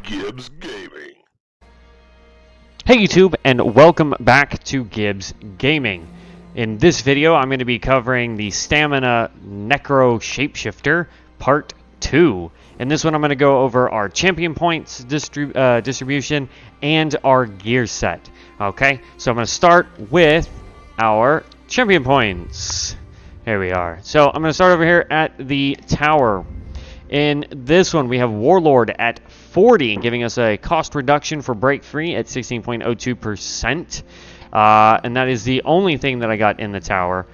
Gibbs Gaming. Hey YouTube, and welcome back to Gibbs Gaming. In this video, I'm going to be covering the Stamina Necro Shapeshifter Part 2. In this one, I'm going to go over our champion points distribution and our gear set. Okay, so I'm going to start with our champion points. Here we are. So I'm going to start over here at the tower. In this one, we have Warlord at 40, giving us a cost reduction for break free at 16.02%. And that is the only thing that I got in the tower.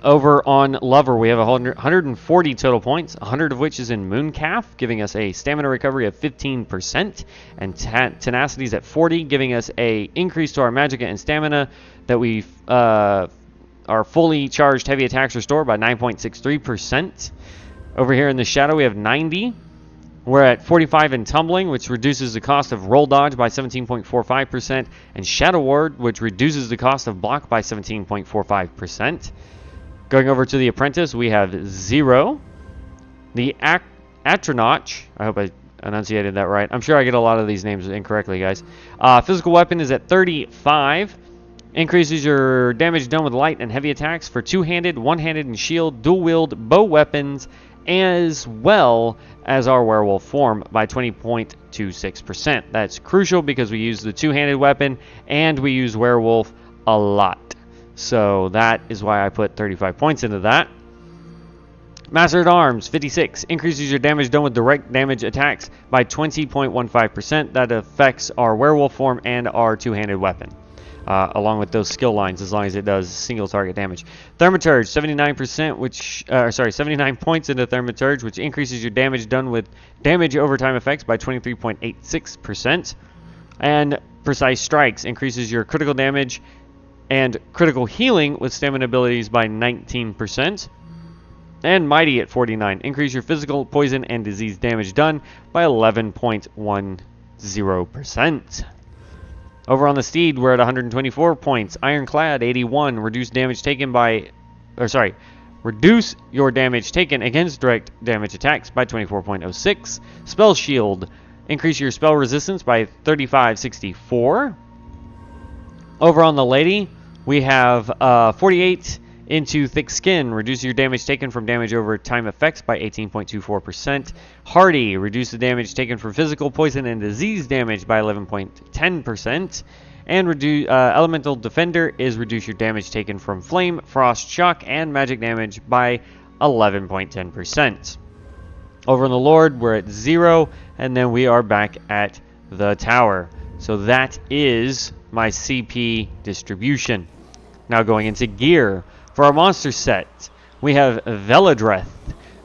Over on Lover, we have 140 total points, 100 of which is in Mooncalf, giving us a stamina recovery of 15%. And Tenacity is at 40, giving us a increase to our Magicka and Stamina that we our fully charged heavy attacks restore by 9.63%. Over here in the Shadow, we have 90. We're at 45 in Tumbling, which reduces the cost of Roll Dodge by 17.45%, and Shadow Ward, which reduces the cost of Block by 17.45%. Going over to the Apprentice, we have 0. The Atronach, I hope I enunciated that right. I'm sure I get a lot of these names incorrectly, guys. Physical Weapon is at 35. Increases your damage done with light and heavy attacks for two-handed, one-handed, and shield, dual-wield bow weapons, as well as our werewolf form by 20.26%. That's crucial because we use the two-handed weapon and we use werewolf a lot. So that is why I put 35 points into that. Master at Arms, 56. Increases your damage done with direct damage attacks by 20.15%. That affects our werewolf form and our two-handed weapon. Along with those skill lines, as long as it does single target damage. Thaumaturge, 79 points into Thaumaturge, which increases your damage done with damage overtime effects by 23.86%. And Precise Strikes increases your critical damage and critical healing with stamina abilities by 19%. And Mighty at 49, increase your physical, poison, and disease damage done by 11.10%. Over on the Steed, we're at 124 points. Ironclad, 81. Reduce your damage taken against direct damage attacks by 24.06. Spell Shield, increase your spell resistance by 35.64. Over on the Lady, we have 48 into Thick Skin. Reduce your damage taken from damage over time effects by 18.24%. Hardy, reduce the damage taken from physical, poison, and disease damage by 11.10%. And Elemental Defender is reduce your damage taken from flame, frost, shock, and magic damage by 11.10%. Over on the Lord, we're at 0, and then we are back at the tower. So that is my CP distribution. Now going into gear. For our monster set, we have Veladreth.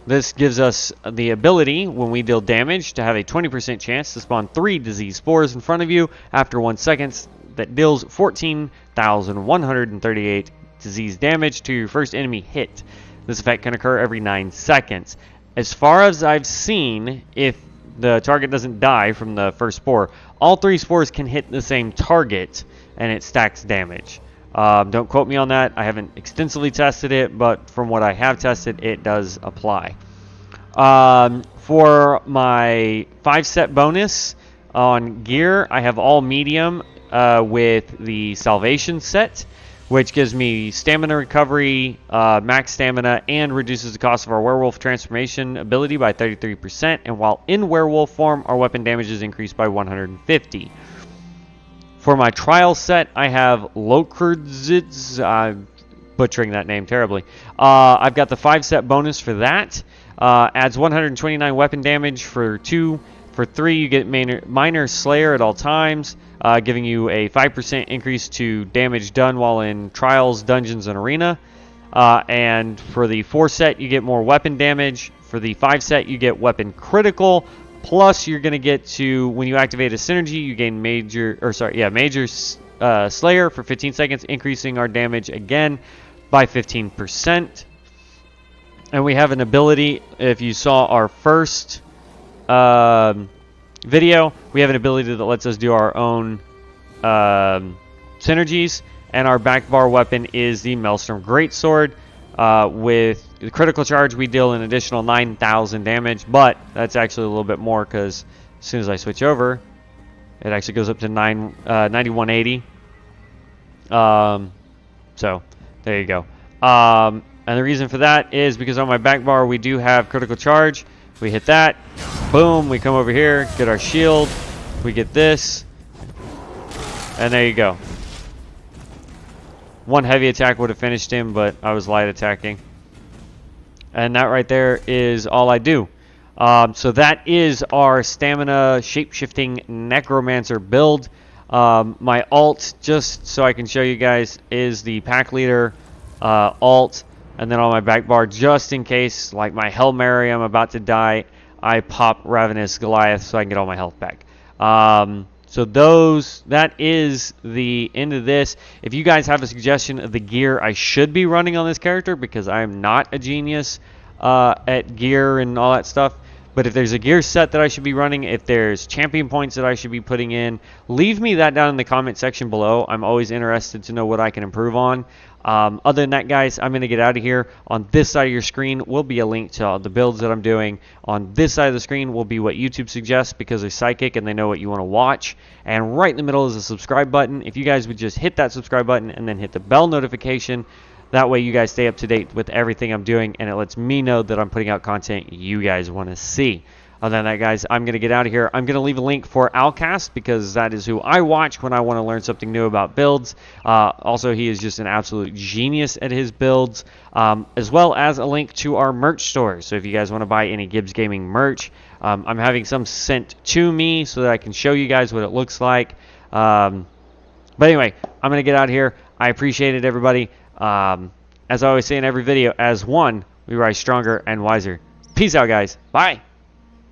This gives us the ability, when we deal damage, to have a 20% chance to spawn 3 disease spores in front of you after 1 second that deals 14,138 disease damage to your first enemy hit. This effect can occur every 9 seconds. As far as I've seen, if the target doesn't die from the first spore, all 3 spores can hit the same target and it stacks damage. Don't quote me on that. I haven't extensively tested it, but from what I have tested, it does apply. For my 5-set bonus on gear, I have all medium with the Salvation set, which gives me stamina recovery, max stamina, and reduces the cost of our werewolf transformation ability by 33%. And while in werewolf form, our weapon damage is increased by 150. For my trial set, I have Lokrdzitz. I'm butchering that name terribly. I've got the 5-set bonus for that. Adds 129 weapon damage for 2. For 3, you get Minor Slayer at all times, giving you a 5% increase to damage done while in trials, dungeons, and arena. And for the 4-set, you get more weapon damage. For the 5-set, you get weapon critical. Plus, you're going to get to, when you activate a synergy, you gain Major Slayer for 15 seconds, increasing our damage again by 15%. And we have an ability, if you saw our first video, we have an ability that lets us do our own synergies. And our back bar weapon is the Maelstrom Greatsword. With the critical charge, we deal an additional 9,000 damage, but that's actually a little bit more because as soon as I switch over, it actually goes up to 9180. So there you go. And the reason for that is because on my back bar we do have critical charge. We hit that, boom, we come over here, get our shield, we get this, and there you go. One heavy attack would have finished him, but I was light attacking. And that right there is all I do. So that is our stamina shapeshifting necromancer build. My alt, just so I can show you guys, is the pack leader alt. And then on my back bar, just in case, like my Hail Mary, I'm about to die, I pop Ravenous Goliath so I can get all my health back. So that is the end of this. If you guys have a suggestion of the gear I should be running on this character, because I am not a genius at gear and all that stuff, but if there's a gear set that I should be running, if there's champion points that I should be putting in, leave me that down in the comment section below. I'm always interested to know what I can improve on. Other than that, guys, I'm going to get out of here. On this side of your screen will be a link to the builds that I'm doing. On this side of the screen will be what YouTube suggests because they're psychic and they know what you want to watch. And right in the middle is a subscribe button. If you guys would just hit that subscribe button and then hit the bell notification, that way you guys stay up to date with everything I'm doing, and it lets me know that I'm putting out content you guys want to see. Other than that, guys, I'm going to get out of here. I'm going to leave a link for Alcast because that is who I watch when I want to learn something new about builds. Also, he is just an absolute genius at his builds, as well as a link to our merch store. So if you guys want to buy any Gibbs Gaming merch, I'm having some sent to me so that I can show you guys what it looks like. But anyway, I'm going to get out of here. I appreciate it, everybody. As I always say in every video, as one, we rise stronger and wiser. Peace out, guys. Bye.